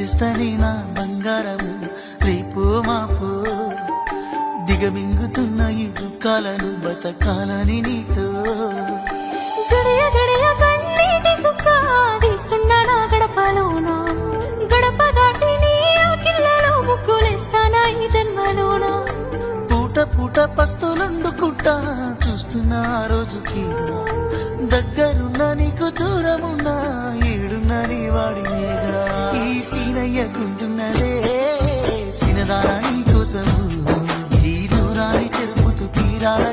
చేస్తానే నా బంగారము రేపో మాపో దిగమింగుతున్న ఈ దుఃఖాలను బతకాలని నీతో గడియ గడియ కన్నీటి సుక్క తీస్తున్నా నా గడపలోన గడప దాటి నీ ఆకిళ్ళలో ముగ్గులేస్తానా ఈ జన్మలోన పూట పూట పస్తులుండుకుంటా చూస్తున్నా ఆ రోజుకి దగ్గరున్న నీకు దూరమున్నా ఏడున్న నీ వాడినేగా ఈ సీనయ్యకుంటున్నదే సినదారా నీ కోసము ఈ దూరాన్ని చెరుపుతూ తీరాల